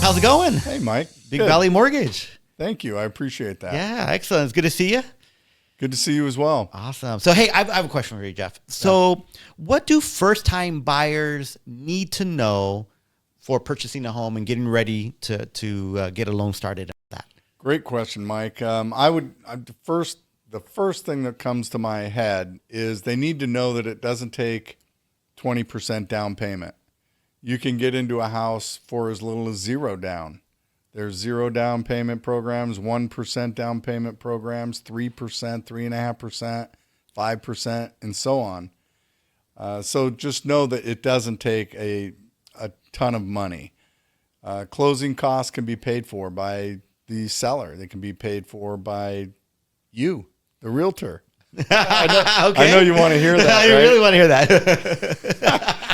how's it going? Hey, Mike. Big Good. Valley Mortgage. Thanthank you. I appreciate that. Yeah, excellent. It's good to see you. Good to see you as well. Awesome. So, hey, I have a question for you, Jeff. So, what do first-time buyers need to know for purchasing a home and getting ready to get a loan started at that? Great question, Mike. The first thing that comes to my head is they need to know that it doesn't take 20% down payment. You can get into a house for as little as zero down. There's 0 down payment programs, 1% down payment programs, 3%, 3.5%, 5%, and so on. So just know that it doesn't take a ton of money. Closing costs can be paid for by the seller. They can be paid for by you, the realtor. I know you want to hear that. I right? really want to hear that.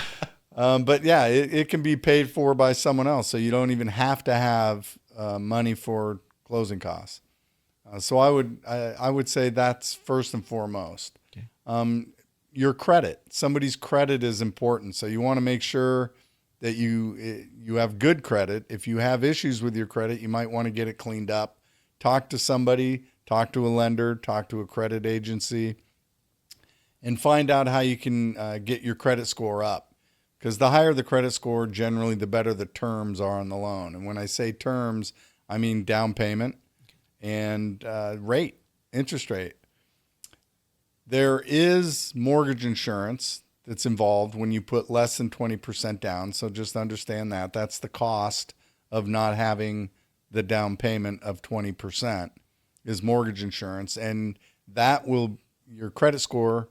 But yeah, it can be paid for by someone else. So you don't even have to have money for closing costs. So I would say that's first and foremost. Okay. Your credit, somebody's credit is important. So you want to make sure that you have good credit. If you have issues with your credit, you might want to get it cleaned up. Talk to somebody, talk to a lender, talk to a credit agency, and find out how you can get your credit score up. Because the higher the credit score, generally, the better the terms are on the loan. And when I say terms, I mean down payment and rate, interest rate. There is mortgage insurance that's involved when you put less than 20% down. So just understand that. That's the cost of not having the down payment of 20% is mortgage insurance. And your credit score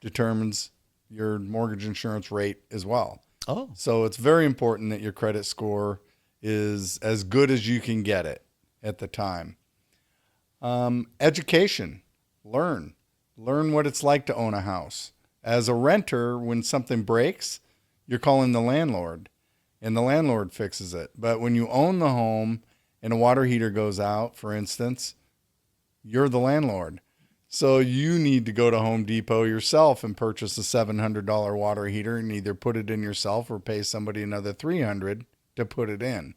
determines your mortgage insurance rate as well. Oh. So it's very important that your credit score is as good as you can get it at the time. Education. Learn what it's like to own a house. As a renter, when something breaks, you're calling the landlord, and the landlord fixes it. But when you own the home and a water heater goes out, for instance, you're the landlord. So you need to go to Home Depot yourself and purchase a $700 water heater and either put it in yourself or pay somebody another $300 to put it in.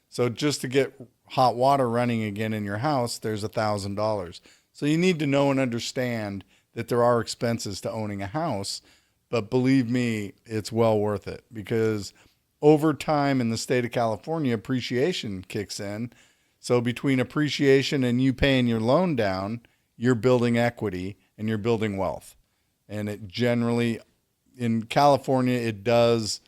So just to get hot water running again in your house, there's $1,000. So you need to know and understand that there are expenses to owning a house, but believe me, it's well worth it because over time in the state of California, appreciation kicks in. So between appreciation and you paying your loan down, you're building equity and you're building wealth. And it generally, in California, it does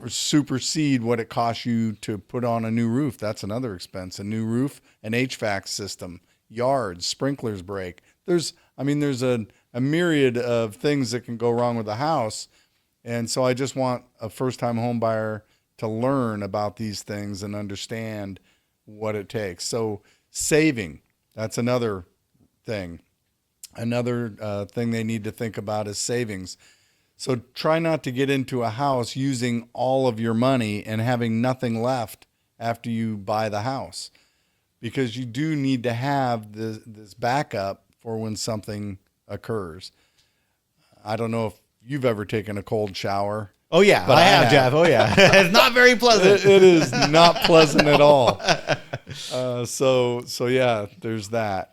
supersede what it costs you to put on a new roof. That's another expense. A new roof, an HVAC system, yards, sprinklers break. There's a myriad of things that can go wrong with a house. And so I just want a first-time home buyer to learn about these things and understand what it takes. So saving. That's another thing. Another thing they need to think about is savings. So try not to get into a house using all of your money and having nothing left after you buy the house, because you do need to have this backup for when something occurs. I don't know if you've ever taken a cold shower. Oh, yeah, but I have, Jeff. Oh, yeah. It's not very pleasant. It is not pleasant at all. So yeah, there's that.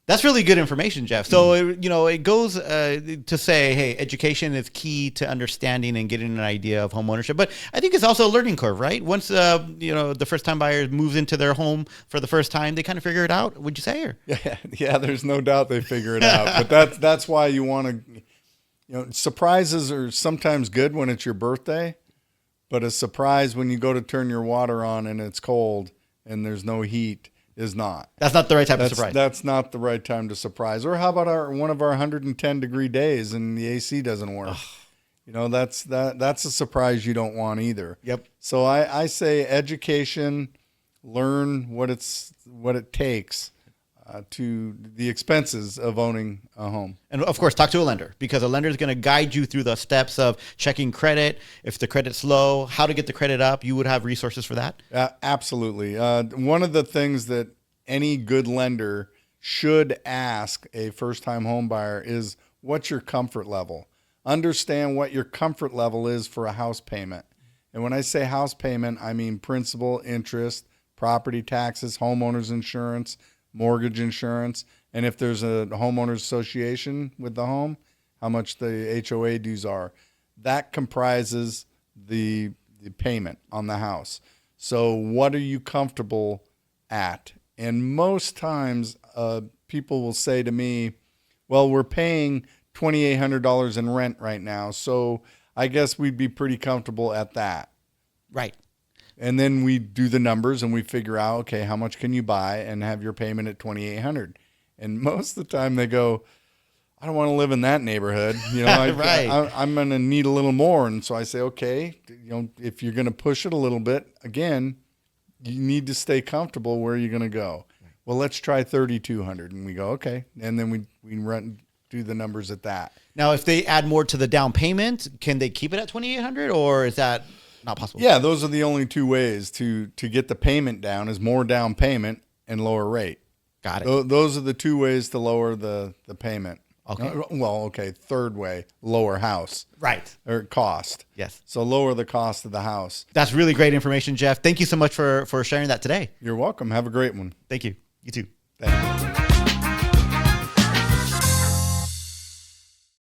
That's really good information, Jeff. So, it goes to say, hey, education is key to understanding and getting an idea of home ownership. But I think it's also a learning curve, right? Once, the first-time buyer moves into their home for the first time, they kind of figure it out, would you say? Or? Yeah, there's no doubt they figure it out. But that's why you want to, surprises are sometimes good when it's your birthday, but a surprise when you go to turn your water on and it's cold and there's no heat is not. That's not the right time to surprise. That's not the right time to surprise. Or how about one of our 110 degree days and the AC doesn't work? That's a surprise you don't want either. Yep. So I say education, learn what it takes to the expenses of owning a home. And of course, talk to a lender, because a lender is going to guide you through the steps of checking credit. If the credit's low, how to get the credit up. You would have resources for that. Absolutely. One of the things that any good lender should ask a first-time home buyer is, what's your comfort level? Understand what your comfort level is for a house payment. And when I say house payment, I mean principal, interest, property taxes, homeowners insurance, mortgage insurance, and if there's a homeowners association with the home, how much the HOA dues are. That comprises the payment on the house. So what are you comfortable at? And most times people will say to me, well, we're paying $2,800 in rent right now, so I guess we'd be pretty comfortable at that. Right. And then we do the numbers and we figure out, okay, how much can you buy and have your payment at $2,800? And most of the time they go, I don't want to live in that neighborhood. Right. I'm going to need a little more. And so I say, okay, if you're going to push it a little bit, again, you need to stay comfortable where you're going to go. Right. Well, let's try 3,200. And we go, okay. And then we do the numbers at that. Now, if they add more to the down payment, can they keep it at 2,800 or is that not possible? Yeah, those are the only two ways to get the payment down is more down payment and lower rate. Got it. Those are the two ways to lower the payment. Okay. Okay. Third way, lower house. Right. Or cost. Yes. So lower the cost of the house. That's really great information, Jeff. Thank you so much for sharing that today. You're welcome. Have a great one. Thank you. You too. Thank you.